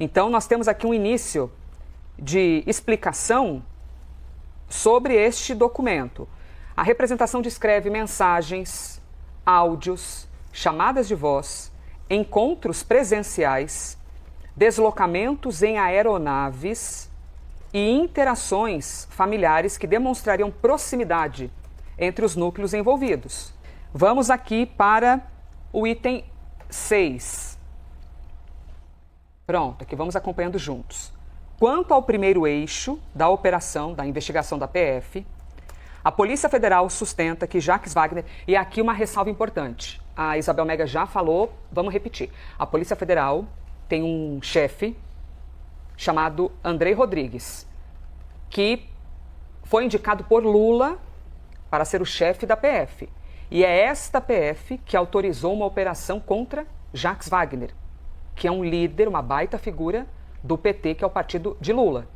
Então, nós temos aqui um início de explicação sobre este documento. A representação descreve mensagens, áudios, chamadas de voz, encontros presenciais, deslocamentos em aeronaves e interações familiares que demonstrariam proximidade entre os núcleos envolvidos. Vamos aqui para o item 6. Pronto, aqui vamos acompanhando juntos. Quanto ao primeiro eixo da operação, da investigação da PF, a Polícia Federal sustenta que Jacques Wagner, e aqui uma ressalva importante, a Isabel Mega já falou, vamos repetir. A Polícia Federal tem um chefe chamado Andrei Rodrigues, que foi indicado por Lula para ser o chefe da PF. E é esta PF que autorizou uma operação contra Jacques Wagner, que é um líder, uma baita figura do PT, que é o partido de Lula.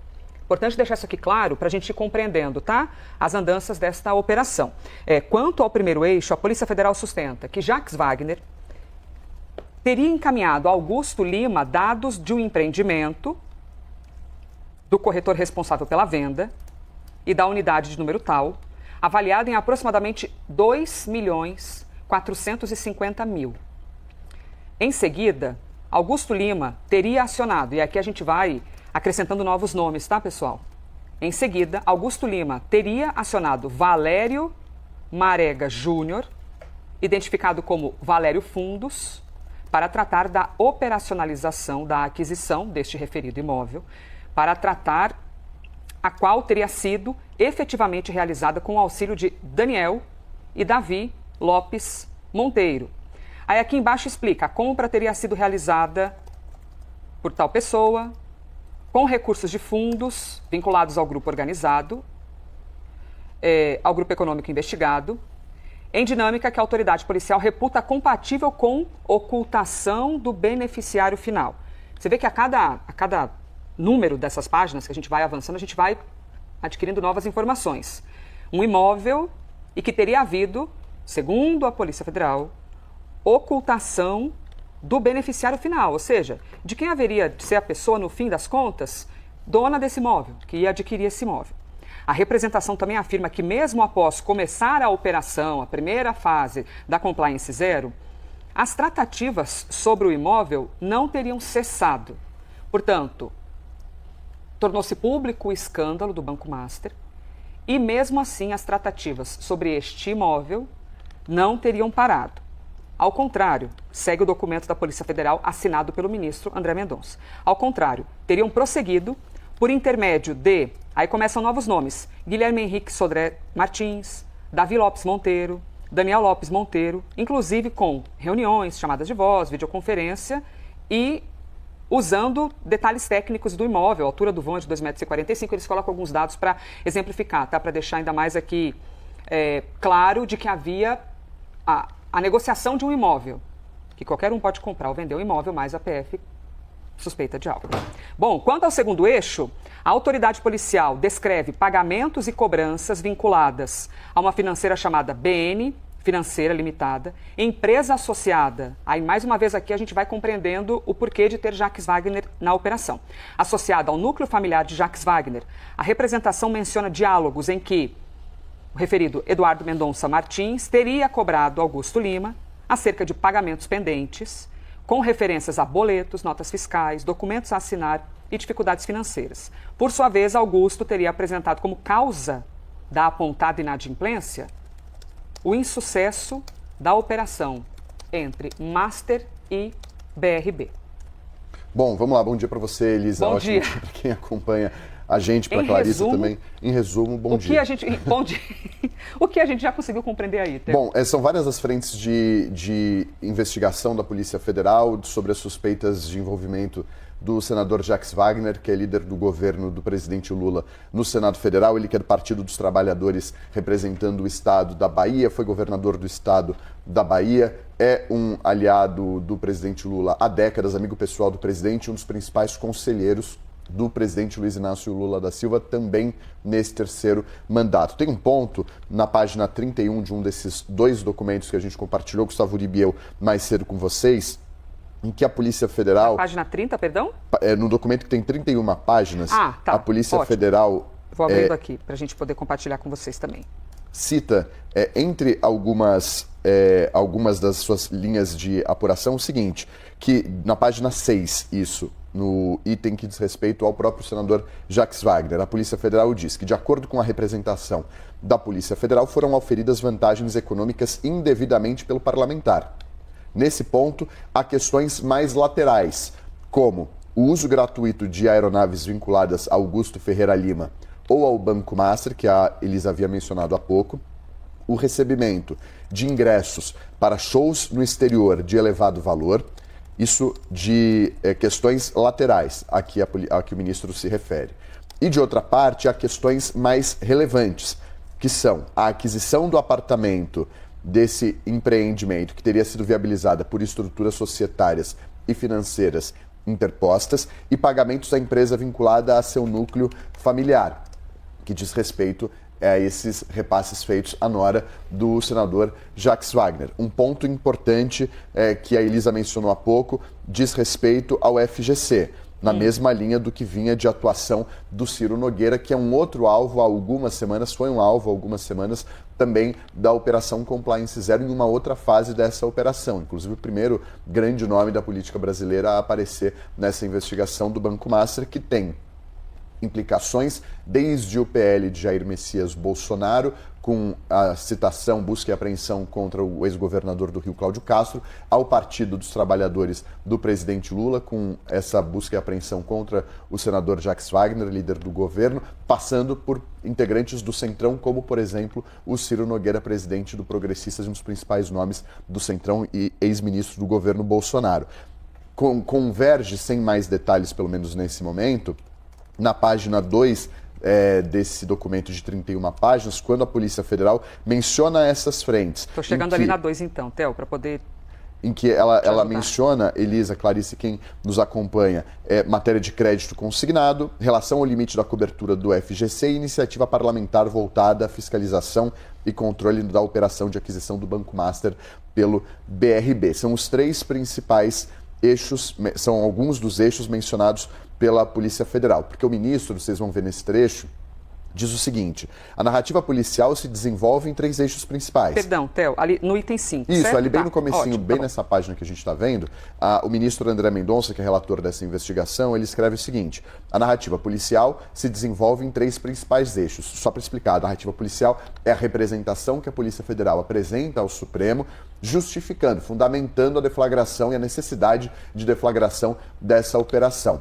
Importante deixar isso aqui claro para a gente ir compreendendo, tá? As andanças desta operação. Quanto ao primeiro eixo, a Polícia Federal sustenta que Jacques Wagner teria encaminhado a Augusto Lima dados de um empreendimento do corretor responsável pela venda e da unidade de número tal, avaliado em aproximadamente 2.450.000. Em seguida, Augusto Lima teria acionado, e aqui a gente vai acrescentando novos nomes, tá, pessoal? Em seguida, Augusto Lima teria acionado Valério Marega Júnior, identificado como Valério Fundos, para tratar da operacionalização da aquisição deste referido imóvel, para tratar a qual teria sido efetivamente realizada com o auxílio de Daniel e Davi Lopes Monteiro. Aí aqui embaixo explica, a compra teria sido realizada por tal pessoa, com recursos de fundos vinculados ao grupo organizado, ao grupo econômico investigado, em dinâmica que a autoridade policial reputa compatível com ocultação do beneficiário final. Você vê que a cada número dessas páginas que a gente vai avançando, a gente vai adquirindo novas informações. Um imóvel e que teria havido, segundo a Polícia Federal, ocultação do beneficiário final, ou seja, de quem haveria de ser a pessoa, no fim das contas, dona desse imóvel, que ia adquirir esse imóvel. A representação também afirma que mesmo após começar a operação, a primeira fase da Compliance Zero, as tratativas sobre o imóvel não teriam cessado. Portanto, tornou-se público o escândalo do Banco Master e mesmo assim as tratativas sobre este imóvel não teriam parado. Ao contrário, segue o documento da Polícia Federal assinado pelo ministro André Mendonça. Ao contrário, teriam prosseguido por intermédio de, aí começam novos nomes, Guilherme Henrique Sodré Martins, Davi Lopes Monteiro, Daniel Lopes Monteiro, inclusive com reuniões, chamadas de voz, videoconferência e usando detalhes técnicos do imóvel, a altura do vão é de 2,45 metros, eles colocam alguns dados para exemplificar, tá? Para deixar ainda mais aqui claro de que havia a negociação de um imóvel, que qualquer um pode comprar ou vender um imóvel, mais a PF suspeita de algo. Bom, quanto ao segundo eixo, a autoridade policial descreve pagamentos e cobranças vinculadas a uma financeira chamada BN Financeira Limitada, empresa associada. Aí, mais uma vez aqui, a gente vai compreendendo o porquê de ter Jacques Wagner na operação. Associada ao núcleo familiar de Jacques Wagner, a representação menciona diálogos em que o referido Eduardo Mendonça Martins teria cobrado Augusto Lima acerca de pagamentos pendentes, com referências a boletos, notas fiscais, documentos a assinar e dificuldades financeiras. Por sua vez, Augusto teria apresentado como causa da apontada inadimplência o insucesso da operação entre Master e BRB. Bom, vamos lá. Bom dia para você, Elisa. Bom Ótimo dia. Para quem acompanha a gente, para Clarissa também. Em resumo, bom dia. Bom dia. O que a gente já conseguiu compreender aí, Theo? Bom, são várias as frentes de investigação da Polícia Federal sobre as suspeitas de envolvimento do senador Jacques Wagner, que é líder do governo do presidente Lula no Senado Federal. Ele que é do Partido dos Trabalhadores, representando o estado da Bahia, foi governador do estado da Bahia, é um aliado do presidente Lula há décadas, amigo pessoal do presidente, um dos principais conselheiros do presidente Luiz Inácio Lula da Silva, também nesse terceiro mandato. Tem um ponto na página 31 de um desses dois documentos que a gente compartilhou, Gustavo Uribe e eu, mais cedo com vocês, em que a Polícia Federal... Na página 30, perdão? No documento que tem 31 páginas, tá. A Polícia Ótimo. Federal... Vou abrindo aqui para a gente poder compartilhar com vocês também. Cita, entre algumas das suas linhas de apuração, o seguinte, que na página 6, isso, no item que diz respeito ao próprio senador Jacques Wagner, a Polícia Federal diz que, de acordo com a representação da Polícia Federal, foram auferidas vantagens econômicas indevidamente pelo parlamentar. Nesse ponto, há questões mais laterais, como o uso gratuito de aeronaves vinculadas a Augusto Ferreira Lima ou ao Banco Master, que a Elisa havia mencionado há pouco, o recebimento de ingressos para shows no exterior de elevado valor, isso de questões laterais a que o ministro se refere. E, de outra parte, há questões mais relevantes, que são a aquisição do apartamento desse empreendimento, que teria sido viabilizada por estruturas societárias e financeiras interpostas, e pagamentos à empresa vinculada a seu núcleo familiar, que diz respeito a esses repasses feitos à nora do senador Jacques Wagner. Um ponto importante que a Elisa mencionou há pouco diz respeito ao FGC, na mesma linha do que vinha de atuação do Ciro Nogueira, que é um outro alvo há algumas semanas, foi um alvo há algumas semanas também da Operação Compliance Zero, em uma outra fase dessa operação. Inclusive o primeiro grande nome da política brasileira a aparecer nessa investigação do Banco Master, que tem implicações desde o PL de Jair Messias Bolsonaro, com a citação, busca e apreensão contra o ex-governador do Rio, Cláudio Castro, ao Partido dos Trabalhadores do presidente Lula, com essa busca e apreensão contra o senador Jacques Wagner, líder do governo, passando por integrantes do Centrão, como, por exemplo, o Ciro Nogueira, presidente do Progressistas, um dos principais nomes do Centrão e ex-ministro do governo Bolsonaro. Converge, sem mais detalhes, pelo menos nesse momento, na página 2 desse documento de 31 páginas, quando a Polícia Federal menciona essas frentes. Estou chegando ali na 2 então, Theo, para poder... Em que ela menciona, Elisa, Clarice, quem nos acompanha, matéria de crédito consignado, relação ao limite da cobertura do FGC e iniciativa parlamentar voltada à fiscalização e controle da operação de aquisição do Banco Master pelo BRB. São os três principais eixos, são alguns dos eixos mencionados pela Polícia Federal, porque o ministro, vocês vão ver nesse trecho, diz o seguinte: a narrativa policial se desenvolve em três eixos principais. Perdão, Theo, ali no item 5, Isso, certo? ali bem no comecinho, ótimo, bem nessa página que a gente está vendo, o ministro André Mendonça, que é relator dessa investigação, ele escreve o seguinte: a narrativa policial se desenvolve em três principais eixos. Só para explicar, a narrativa policial é a representação que a Polícia Federal apresenta ao Supremo, justificando, fundamentando a deflagração e a necessidade de deflagração dessa operação.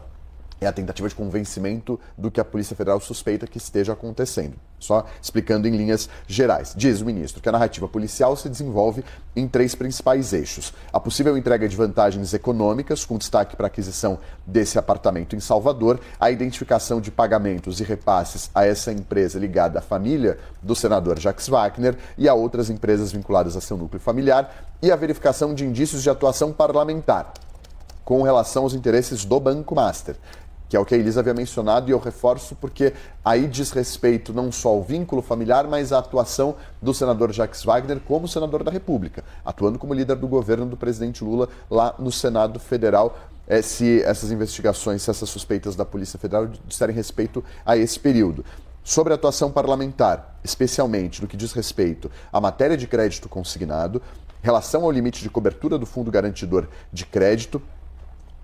É a tentativa de convencimento do que a Polícia Federal suspeita que esteja acontecendo. Só explicando em linhas gerais. Diz o ministro que a narrativa policial se desenvolve em três principais eixos: a possível entrega de vantagens econômicas, com destaque para a aquisição desse apartamento em Salvador, a identificação de pagamentos e repasses a essa empresa ligada à família do senador Jacques Wagner e a outras empresas vinculadas a seu núcleo familiar, e a verificação de indícios de atuação parlamentar com relação aos interesses do Banco Master, que é o que a Elisa havia mencionado, e eu reforço porque aí diz respeito não só ao vínculo familiar, mas à atuação do senador Jacques Wagner como senador da República, atuando como líder do governo do presidente Lula lá no Senado Federal, se essas investigações, se essas suspeitas da Polícia Federal disserem respeito a esse período. Sobre a atuação parlamentar, especialmente no que diz respeito à matéria de crédito consignado, relação ao limite de cobertura do Fundo Garantidor de Crédito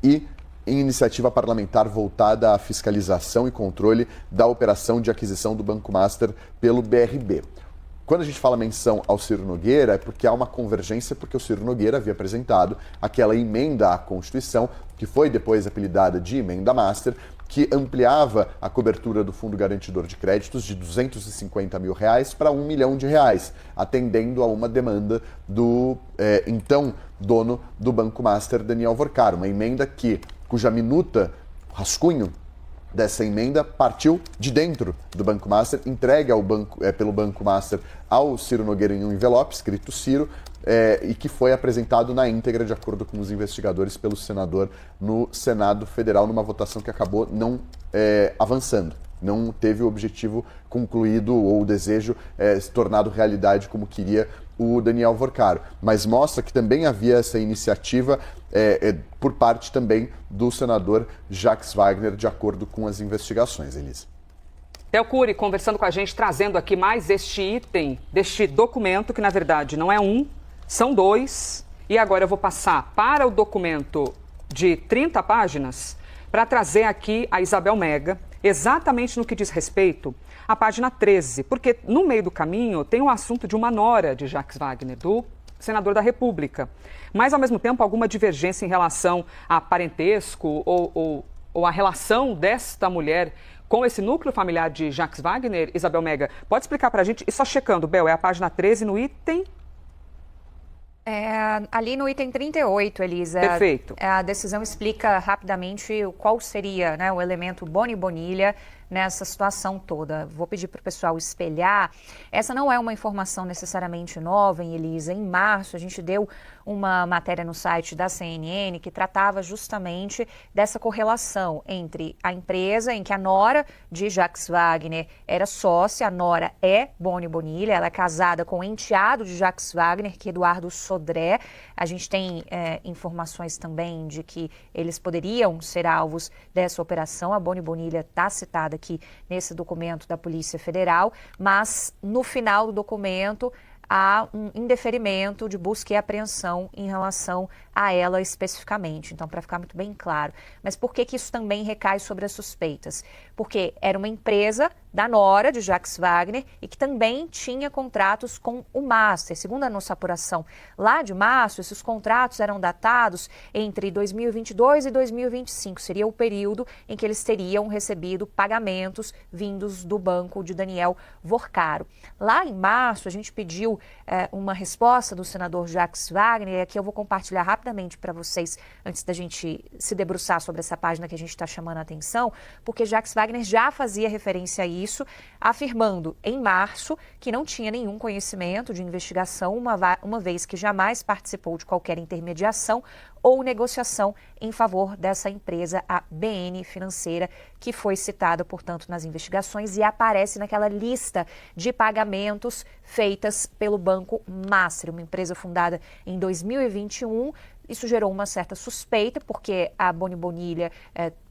e em iniciativa parlamentar voltada à fiscalização e controle da operação de aquisição do Banco Master pelo BRB. Quando a gente fala menção ao Ciro Nogueira, é porque há uma convergência, porque o Ciro Nogueira havia apresentado aquela emenda à Constituição, que foi depois apelidada de Emenda Master, que ampliava a cobertura do Fundo Garantidor de Créditos de R$250 mil para R$1 milhão, atendendo a uma demanda do então dono do Banco Master, Daniel Vorcar, uma emenda cuja minuta, rascunho dessa emenda, partiu de dentro do Banco Master, entregue pelo Banco Master ao Ciro Nogueira em um envelope, escrito Ciro, e que foi apresentado na íntegra, de acordo com os investigadores, pelo senador no Senado Federal, numa votação que acabou não avançando. não teve o objetivo concluído ou o desejo se tornado realidade como queria o Daniel Vorcaro. Mas mostra que também havia essa iniciativa por parte também do senador Jacques Wagner, de acordo com as investigações, Elisa. Theo Cury conversando com a gente, trazendo aqui mais este item, deste documento, que na verdade não é um, são dois. E agora eu vou passar para o documento de 30 páginas para trazer aqui a Isabel Mega, exatamente no que diz respeito à página 13, porque no meio do caminho tem o assunto de uma nora de Jacques Wagner, do senador da República, mas ao mesmo tempo alguma divergência em relação a parentesco ou a relação desta mulher com esse núcleo familiar de Jacques Wagner. Isabel Mega, pode explicar para a gente, e só checando, Bel, é a página 13 no item... Ali no item 38, Elisa, perfeito. A decisão explica rapidamente qual seria, né, o elemento Boni Bonilha nessa situação toda. Vou pedir para o pessoal espelhar. Essa não é uma informação necessariamente nova, hein, Elisa. Em março, a gente deu uma matéria no site da CNN que tratava justamente dessa correlação entre a empresa em que a nora de Jacques Wagner era sócia. A nora é Boni Bonilha, ela é casada com o enteado de Jacques Wagner, que é Eduardo Sodré. A gente tem informações também de que eles poderiam ser alvos dessa operação. A Boni Bonilha está citada aqui nesse documento da Polícia Federal, mas no final do documento há um indeferimento de busca e apreensão em relação a ela especificamente. Então, para ficar muito bem claro. Mas por que isso também recai sobre as suspeitas? Porque era uma empresa da nora de Jacques Wagner e que também tinha contratos com o Master. Segundo a nossa apuração lá de março, esses contratos eram datados entre 2022 e 2025. Seria o período em que eles teriam recebido pagamentos vindos do banco de Daniel Vorcaro. Lá em março, a gente pediu uma resposta do senador Jacques Wagner, e aqui eu vou compartilhar rapidamente para vocês, antes da gente se debruçar sobre essa página que a gente está chamando a atenção, porque Jacques Wagner já fazia referência a isso, afirmando em março que não tinha nenhum conhecimento de investigação, uma vez que jamais participou de qualquer intermediação ou negociação em favor dessa empresa, a BN Financeira, que foi citada, portanto, nas investigações e aparece naquela lista de pagamentos feitas pelo Banco Master, uma empresa fundada em 2021. Isso gerou uma certa suspeita, porque a Boni Bonilha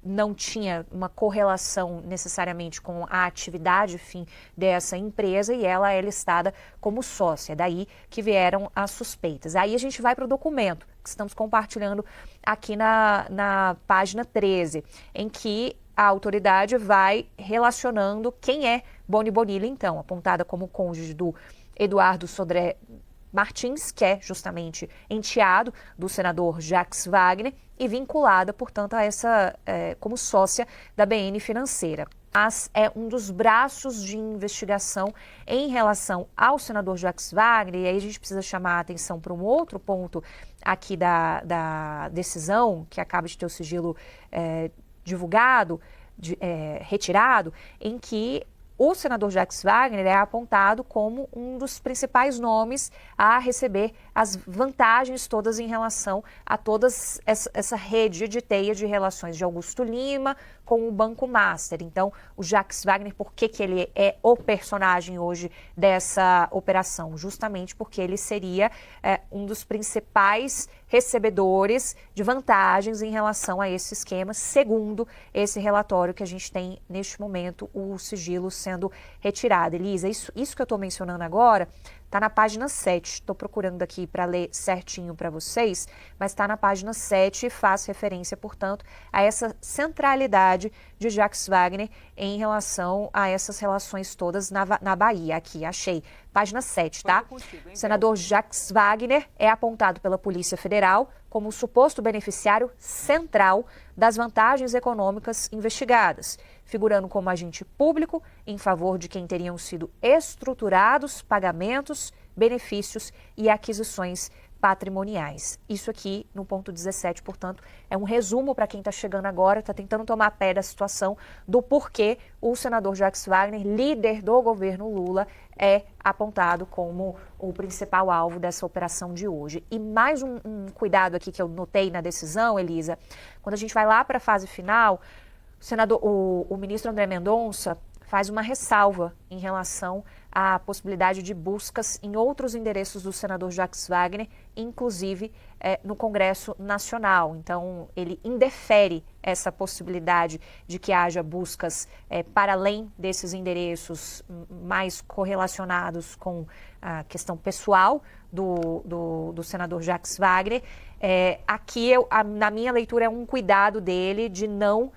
não tinha uma correlação necessariamente com a atividade fim dessa empresa e ela é listada como sócia. Daí que vieram as suspeitas. Aí a gente vai para o documento que estamos compartilhando aqui na página 13, em que a autoridade vai relacionando quem é Boni Bonilha, então, apontada como cônjuge do Eduardo Sodré Martins, que é justamente enteado do senador Jacques Wagner e vinculada, portanto, a essa como sócia da BN Financeira. Mas é um dos braços de investigação em relação ao senador Jacques Wagner, e aí a gente precisa chamar a atenção para um outro ponto aqui da decisão, que acaba de ter o sigilo divulgado, retirado, em que o senador Jacques Wagner é apontado como um dos principais nomes a receber as vantagens todas em relação a toda essa rede de teia de relações de Augusto Lima com o Banco Master. Então, o Jacques Wagner, por que ele é o personagem hoje dessa operação? Justamente porque ele seria um dos principais recebedores de vantagens em relação a esse esquema, segundo esse relatório que a gente tem neste momento, o sigilo sendo retirado. Elisa, isso que eu estou mencionando agora está na página 7. Estou procurando aqui para ler certinho para vocês, mas está na página 7 e faz referência, portanto, a essa centralidade de Jacques Wagner em relação a essas relações todas na Bahia. Aqui, achei. Página 7, tá? O senador Jacques Wagner é apontado pela Polícia Federal como o suposto beneficiário central das vantagens econômicas investigadas, figurando como agente público em favor de quem teriam sido estruturados pagamentos, benefícios e aquisições patrimoniais. Isso aqui no ponto 17, portanto, é um resumo para quem está chegando agora, está tentando tomar pé da situação do porquê o senador Jacques Wagner, líder do governo Lula, é apontado como o principal alvo dessa operação de hoje. E mais um cuidado aqui que eu notei na decisão, Elisa, quando a gente vai lá para a fase final, o ministro André Mendonça faz uma ressalva em relação à possibilidade de buscas em outros endereços do senador Jacques Wagner, inclusive no Congresso Nacional. Então, ele indefere essa possibilidade de que haja buscas para além desses endereços mais correlacionados com a questão pessoal do senador Jacques Wagner. Aqui, na minha leitura, é um cuidado dele de não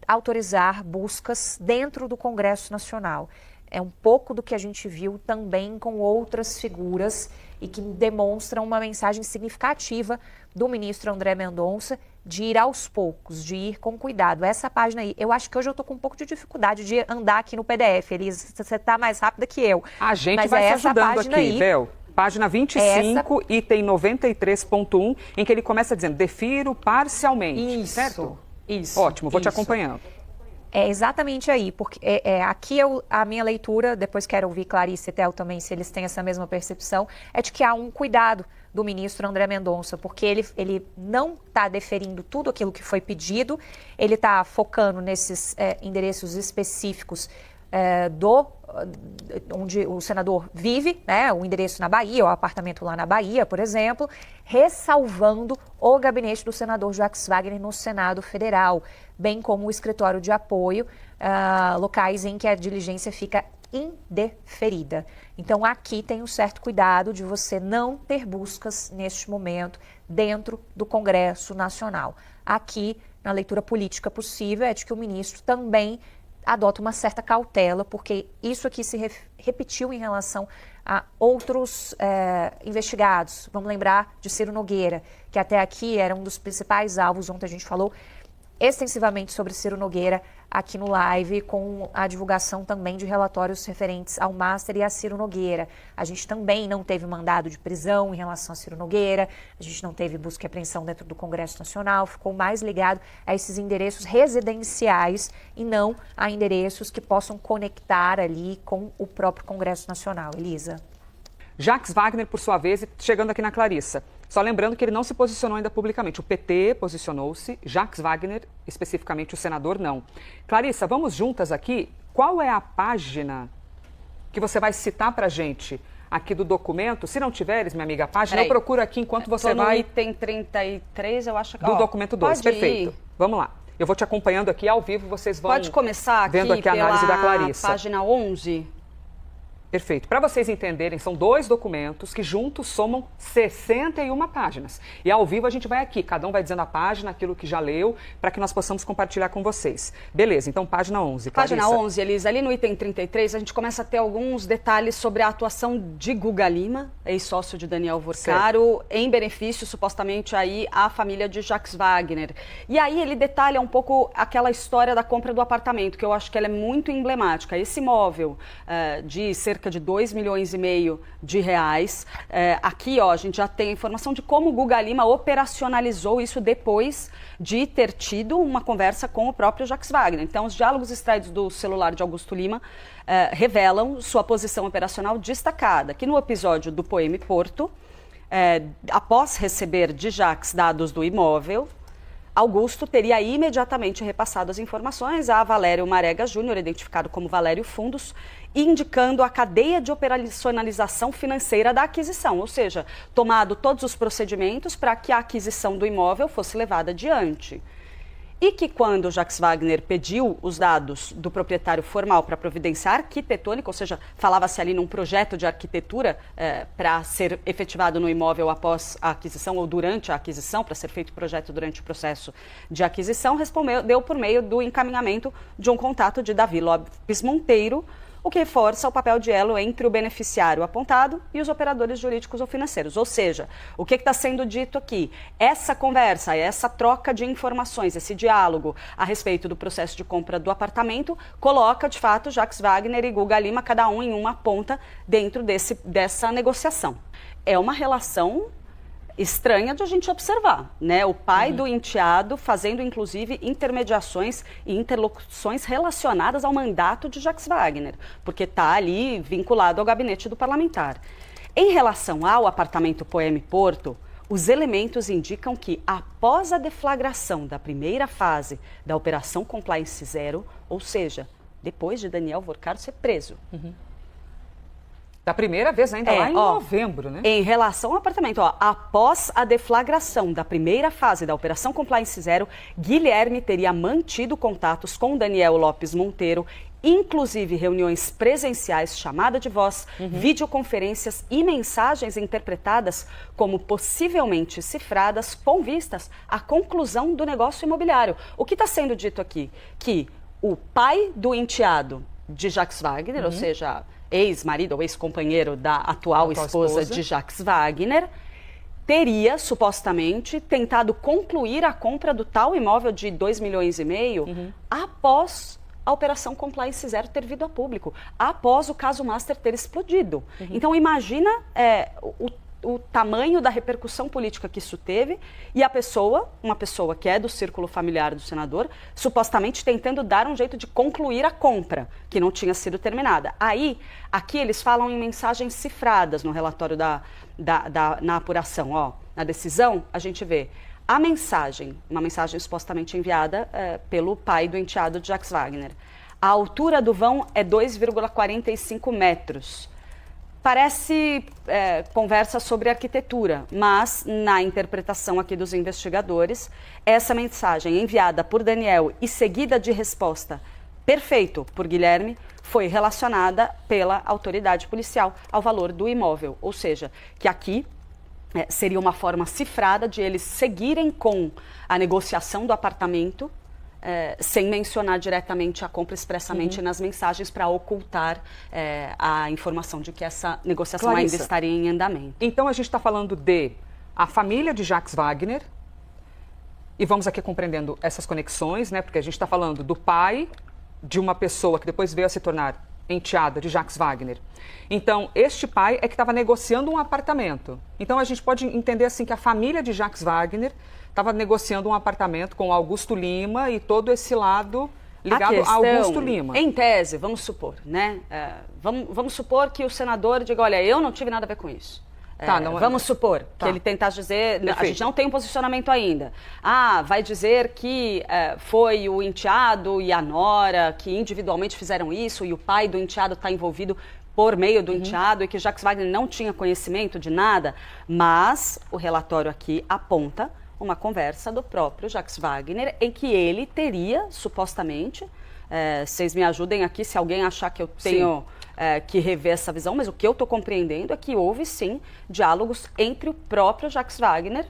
autorizar buscas dentro do Congresso Nacional. É um pouco do que a gente viu também com outras figuras e que demonstram uma mensagem significativa do ministro André Mendonça de ir aos poucos, de ir com cuidado. Essa página aí, eu acho que hoje eu estou com um pouco de dificuldade de andar aqui no PDF. Elisa, você está mais rápida que eu. A gente vai se ajudando aqui, Bel. Página 25, item 93.1, em que ele começa dizendo, defiro parcialmente. Isso. Certo? Isso. Ótimo, vou te acompanhando. É exatamente aí, porque aqui a minha leitura, depois quero ouvir Clarice e Theo também, se eles têm essa mesma percepção, é de que há um cuidado do ministro André Mendonça, porque ele não está deferindo tudo aquilo que foi pedido, ele está focando nesses endereços específicos onde o senador vive, né, o endereço na Bahia, o apartamento lá na Bahia, por exemplo, ressalvando o gabinete do senador Jacques Wagner no Senado Federal, bem como o escritório de apoio, locais em que a diligência fica indeferida. Então, aqui tem um certo cuidado de você não ter buscas neste momento dentro do Congresso Nacional. Aqui, na leitura política possível, é de que o ministro também adota uma certa cautela, porque isso aqui se repetiu em relação a outros investigados. Vamos lembrar de Ciro Nogueira, que até aqui era um dos principais alvos. Ontem a gente falou extensivamente sobre Ciro Nogueira aqui no live, com a divulgação também de relatórios referentes ao Master e a Ciro Nogueira. A gente também não teve mandado de prisão em relação a Ciro Nogueira, a gente não teve busca e apreensão dentro do Congresso Nacional, ficou mais ligado a esses endereços residenciais e não a endereços que possam conectar ali com o próprio Congresso Nacional. Elisa. Jacques Wagner, por sua vez, chegando aqui na Clarissa. Só lembrando que ele não se posicionou ainda publicamente. O PT posicionou-se, Jacques Wagner, especificamente o senador, não. Clarissa, vamos juntas aqui. Qual é a página que você vai citar para a gente aqui do documento? Se não tiveres, minha amiga, a página, eu procuro aqui enquanto você vai... item 33, eu acho que... Do documento 2, perfeito. Vamos lá. Eu vou te acompanhando aqui ao vivo, vocês vão... Pode começar vendo aqui a análise da Clarissa. Página 11. Perfeito. Para vocês entenderem, são 2 documentos que juntos somam 61 páginas. E ao vivo a gente vai aqui, cada um vai dizendo a página, aquilo que já leu, para que nós possamos compartilhar com vocês. Beleza, então página 11. Clarissa. Página 11, Elisa, ali no item 33, a gente começa a ter alguns detalhes sobre a atuação de Guga Lima, ex-sócio de Daniel Vorcaro, em benefício, supostamente, aí à família de Jacques Wagner. E aí ele detalha um pouco aquela história da compra do apartamento, que eu acho que ela é muito emblemática. Esse imóvel de cerca de 2,5 milhões de reais. Aqui, ó, a gente já tem a informação de como o Guga Lima operacionalizou isso depois de ter tido uma conversa com o próprio Jacques Wagner. Então, os diálogos extraídos do celular de Augusto Lima revelam sua posição operacional destacada, que no episódio do Poema Porto, após receber de Jacques dados do imóvel, Augusto teria imediatamente repassado as informações a Valério Marega Júnior, identificado como Valério Fundos, indicando a cadeia de operacionalização financeira da aquisição, ou seja, tomado todos os procedimentos para que a aquisição do imóvel fosse levada adiante. E que quando Jacques Wagner pediu os dados do proprietário formal para providência arquitetônica, ou seja, falava-se ali num projeto de arquitetura para ser efetivado no imóvel após a aquisição ou durante a aquisição, para ser feito o projeto durante o processo de aquisição, respondeu por meio do encaminhamento de um contato de Davi Lopes Monteiro, o que reforça o papel de elo entre o beneficiário apontado e os operadores jurídicos ou financeiros. Ou seja, o que está sendo dito aqui? Essa conversa, essa troca de informações, esse diálogo a respeito do processo de compra do apartamento, coloca, de fato, Jacques Wagner e Guga Lima, cada um em uma ponta dentro dessa negociação. É uma relação estranha de a gente observar, né? O pai do enteado fazendo, inclusive, intermediações e interlocuções relacionadas ao mandato de Jacques Wagner, porque está ali vinculado ao gabinete do parlamentar. Em relação ao apartamento Poema Porto, os elementos indicam que, após a deflagração da primeira fase da Operação Compliance Zero, ou seja, depois de Daniel Vorcaro ser preso. Da primeira vez ainda lá em novembro, né? Em relação ao apartamento, após a deflagração da primeira fase da Operação Compliance Zero, Guilherme teria mantido contatos com Daniel Lopes Monteiro, inclusive reuniões presenciais, chamada de voz, videoconferências e mensagens interpretadas como possivelmente cifradas com vistas à conclusão do negócio imobiliário. O que está sendo dito aqui? Que o pai do enteado de Jacques Wagner, ou seja, ex-marido ou ex-companheiro da atual esposa de Jacques Wagner, teria, supostamente, tentado concluir a compra do tal imóvel de 2,5 milhões após a Operação Compliance Zero ter vindo a público, após o caso Master ter explodido. Então, imagina o tamanho da repercussão política que isso teve e a pessoa, uma pessoa que é do círculo familiar do senador, supostamente tentando dar um jeito de concluir a compra, que não tinha sido terminada. Aqui eles falam em mensagens cifradas no relatório na apuração. Na decisão, a gente vê a mensagem, uma mensagem supostamente enviada pelo pai do enteado de Jacques Wagner. A altura do vão é 2,45 metros. Parece conversa sobre arquitetura, mas na interpretação aqui dos investigadores, essa mensagem enviada por Daniel e seguida de resposta perfeito por Guilherme foi relacionada pela autoridade policial ao valor do imóvel. Ou seja, que aqui seria uma forma cifrada de eles seguirem com a negociação do apartamento, sem mencionar diretamente a compra expressamente nas mensagens para ocultar a informação de que essa negociação ainda estaria em andamento. Então a gente está falando de a família de Jacques Wagner, e vamos aqui compreendendo essas conexões, né? Porque a gente está falando do pai de uma pessoa que depois veio a se tornar enteada de Jacques Wagner. Então, este pai é que estava negociando um apartamento. Então, a gente pode entender assim que a família de Jacques Wagner estava negociando um apartamento com Augusto Lima e todo esse lado ligado a Augusto Lima. Em tese, vamos supor, né? Vamos supor que o senador diga, olha, eu não tive nada a ver com isso. Vamos supor que ele tentasse dizer, a gente não tem um posicionamento ainda. Vai dizer que foi o enteado e a nora que individualmente fizeram isso e o pai do enteado está envolvido por meio do enteado e que Jacques Wagner não tinha conhecimento de nada, mas o relatório aqui aponta uma conversa do próprio Jacques Wagner em que ele teria, supostamente, vocês me ajudem aqui se alguém achar que eu tenho que rever essa visão, mas o que eu estou compreendendo é que houve, sim, diálogos entre o próprio Jacques Wagner,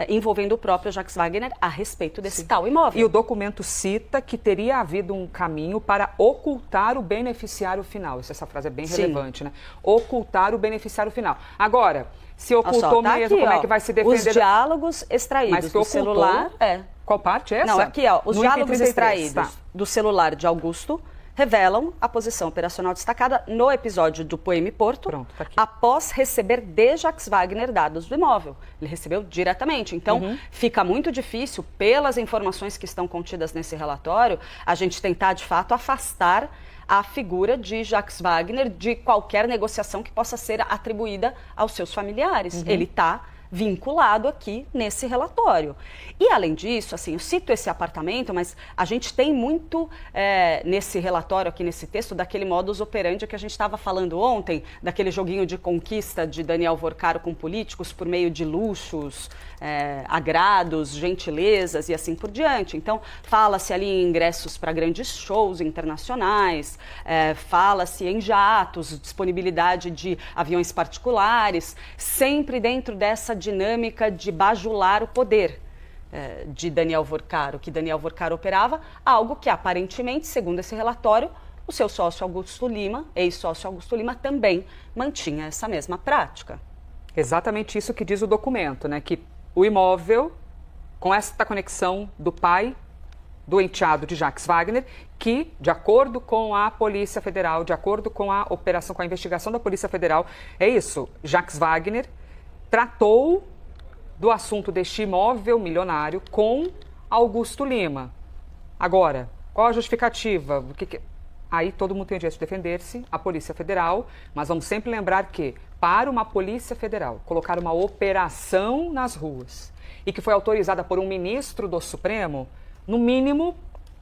envolvendo o próprio Jacques Wagner a respeito desse tal imóvel. E o documento cita que teria havido um caminho para ocultar o beneficiário final. Essa frase é bem relevante, né? Ocultar o beneficiário final. Agora, se ocultou mesmo, como é que vai se defender? Os diálogos extraídos do celular... Qual parte é essa? Não, aqui, os diálogos extraídos do celular de Augusto revelam a posição operacional destacada no episódio do Poema Porto, após receber de Jacques Wagner dados do imóvel. Ele recebeu diretamente. Então, fica muito difícil, pelas informações que estão contidas nesse relatório, a gente tentar, de fato, afastar a figura de Jacques Wagner de qualquer negociação que possa ser atribuída aos seus familiares. Ele está vinculado aqui nesse relatório. E, além disso, assim, eu cito esse apartamento, mas a gente tem muito nesse relatório, aqui nesse texto, daquele modus operandi que a gente estava falando ontem, daquele joguinho de conquista de Daniel Vorcaro com políticos por meio de luxos, agrados, gentilezas e assim por diante. Então, fala-se ali em ingressos para grandes shows internacionais, fala-se em jatos, disponibilidade de aviões particulares, sempre dentro dessa dinâmica de bajular o poder de Daniel Vorcaro, que Daniel Vorcaro operava, algo que aparentemente, segundo esse relatório, o seu sócio Augusto Lima, ex-sócio Augusto Lima, também mantinha essa mesma prática. Exatamente isso que diz o documento, né? Que o imóvel, com esta conexão do pai do enteado de Jacques Wagner, que, de acordo com a Polícia Federal, de acordo com a operação, com a investigação da Polícia Federal, é isso, Jacques Wagner tratou do assunto deste imóvel milionário com Augusto Lima. Agora, qual a justificativa? Aí todo mundo tem o direito de defender-se, a Polícia Federal, mas vamos sempre lembrar que para uma Polícia Federal colocar uma operação nas ruas e que foi autorizada por um ministro do Supremo, no mínimo,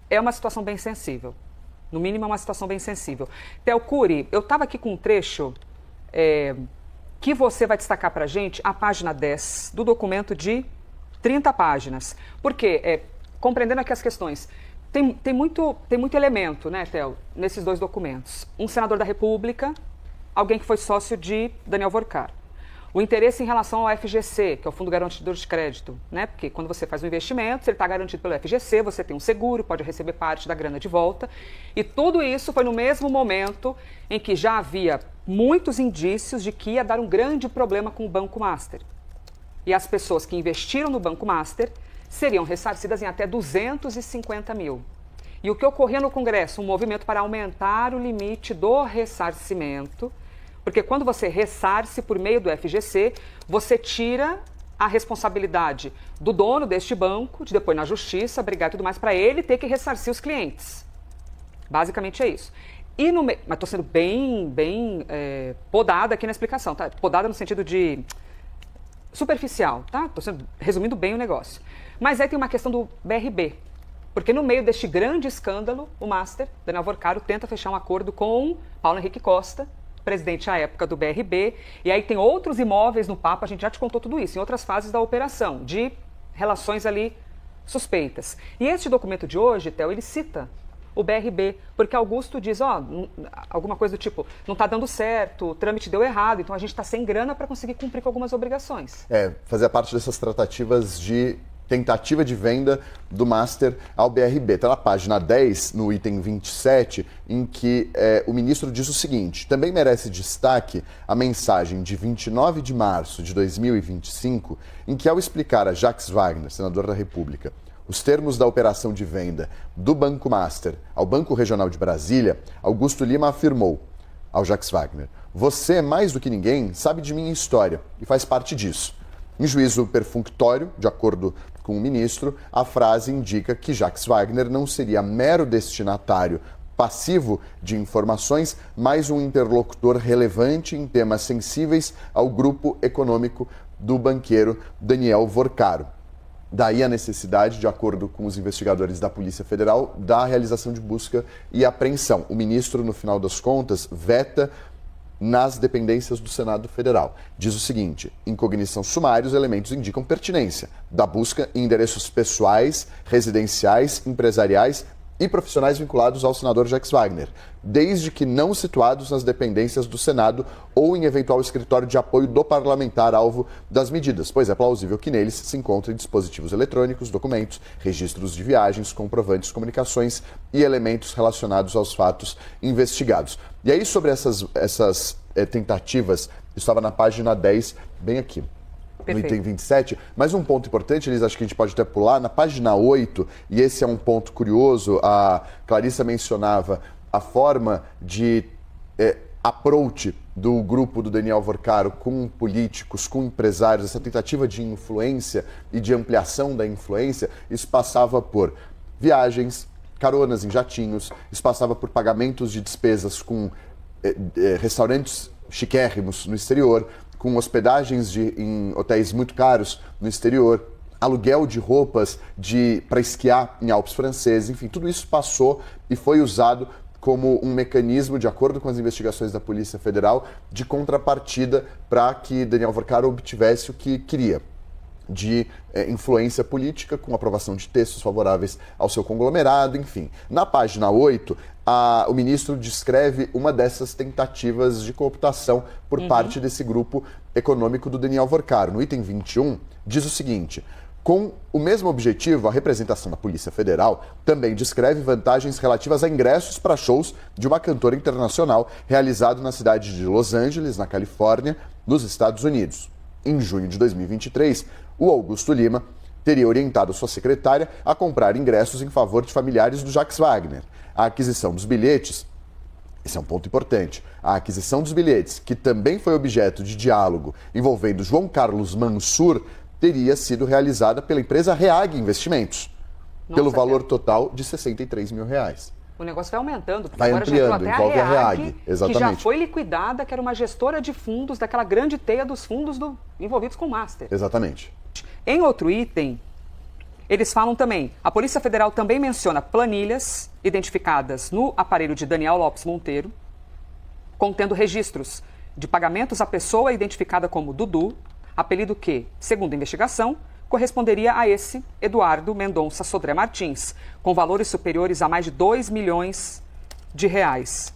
é uma situação bem sensível. No mínimo, é uma situação bem sensível. Theo Cury, eu estava aqui com um trecho que você vai destacar para a gente, a página 10 do documento de 30 páginas. Porque, compreendendo aqui as questões, tem muito elemento, né, Theo, nesses dois documentos. Um senador da República, alguém que foi sócio de Daniel Vorcar. O interesse em relação ao FGC, que é o Fundo Garantidor de Crédito, né? Porque quando você faz um investimento, se ele está garantido pelo FGC, você tem um seguro, pode receber parte da grana de volta. E tudo isso foi no mesmo momento em que já havia muitos indícios de que ia dar um grande problema com o Banco Master. E as pessoas que investiram no Banco Master seriam ressarcidas em até 250 mil. E o que ocorria no Congresso? Um movimento para aumentar o limite do ressarcimento, porque quando você ressarce por meio do FGC, você tira a responsabilidade do dono deste banco, de depois na justiça, brigar e tudo mais, para ele ter que ressarcir os clientes. Basicamente é isso. Mas estou sendo bem podada aqui na explicação, tá? Podada no sentido de superficial, tá? Estou resumindo bem o negócio. Mas aí tem uma questão do BRB, porque no meio deste grande escândalo, o Master, Daniel Vorcaro, tenta fechar um acordo com Paulo Henrique Costa, presidente à época do BRB, e aí tem outros imóveis no papo, a gente já te contou tudo isso, em outras fases da operação, de relações ali suspeitas. E este documento de hoje, Theo, ele cita o BRB, porque Augusto diz, alguma coisa do tipo, não está dando certo, o trâmite deu errado, então a gente está sem grana para conseguir cumprir com algumas obrigações. Fazia parte dessas tratativas de tentativa de venda do Master ao BRB. Está na página 10, no item 27, em que o ministro diz o seguinte: também merece destaque a mensagem de 29 de março de 2025, em que, ao explicar a Jacques Wagner, senador da República, os termos da operação de venda do Banco Master ao Banco Regional de Brasília, Augusto Lima afirmou ao Jacques Wagner: você, mais do que ninguém, sabe de minha história e faz parte disso. Em juízo perfunctório, de acordo com o ministro, a frase indica que Jacques Wagner não seria mero destinatário passivo de informações, mas um interlocutor relevante em temas sensíveis ao grupo econômico do banqueiro Daniel Vorcaro. Daí a necessidade, de acordo com os investigadores da Polícia Federal, da realização de busca e apreensão. O ministro, no final das contas, veta nas dependências do Senado Federal. Diz o seguinte: em cognição sumária, os elementos indicam pertinência da busca em endereços pessoais, residenciais, empresariais e profissionais vinculados ao senador Jacques Wagner, desde que não situados nas dependências do Senado ou em eventual escritório de apoio do parlamentar alvo das medidas, pois é plausível que neles se encontrem dispositivos eletrônicos, documentos, registros de viagens, comprovantes, comunicações e elementos relacionados aos fatos investigados. E aí, sobre essas tentativas, estava na página 10, bem aqui. No item 27, mas um ponto importante, Elis, acho que a gente pode até pular, na página 8, e esse é um ponto curioso, a Clarissa mencionava a forma de approach do grupo do Daniel Vorcaro com políticos, com empresários, essa tentativa de influência e de ampliação da influência, isso passava por viagens, caronas em jatinhos, isso passava por pagamentos de despesas com restaurantes chiquérrimos no exterior, com hospedagens em hotéis muito caros no exterior, aluguel de roupas para esquiar em Alpes franceses, enfim, tudo isso passou e foi usado como um mecanismo, de acordo com as investigações da Polícia Federal, de contrapartida para que Daniel Vorcaro obtivesse o que queria, de influência política, com aprovação de textos favoráveis ao seu conglomerado, enfim. Na página 8, o ministro descreve uma dessas tentativas de cooptação por parte desse grupo econômico do Daniel Vorcaro. No item 21, diz o seguinte: com o mesmo objetivo, a representação da Polícia Federal também descreve vantagens relativas a ingressos para shows de uma cantora internacional realizado na cidade de Los Angeles, na Califórnia, nos Estados Unidos. Em junho de 2023, o Augusto Lima teria orientado sua secretária a comprar ingressos em favor de familiares do Jacques Wagner. A aquisição dos bilhetes, esse é um ponto importante, a aquisição dos bilhetes, que também foi objeto de diálogo envolvendo João Carlos Mansur, teria sido realizada pela empresa Reag Investimentos, pelo valor total de R$63 mil. O negócio vai aumentando, porque vai agora ampliando, já entrou até envolve a REAG, exatamente. que já foi liquidada, que era uma gestora de fundos daquela grande teia dos fundos envolvidos com o Master. Exatamente. Em outro item, eles falam também, a Polícia Federal também menciona planilhas identificadas no aparelho de Daniel Lopes Monteiro, contendo registros de pagamentos à pessoa identificada como Dudu, apelido que, segundo a investigação, corresponderia a esse Eduardo Mendonça Sodré Martins, com valores superiores a mais de 2 milhões de reais.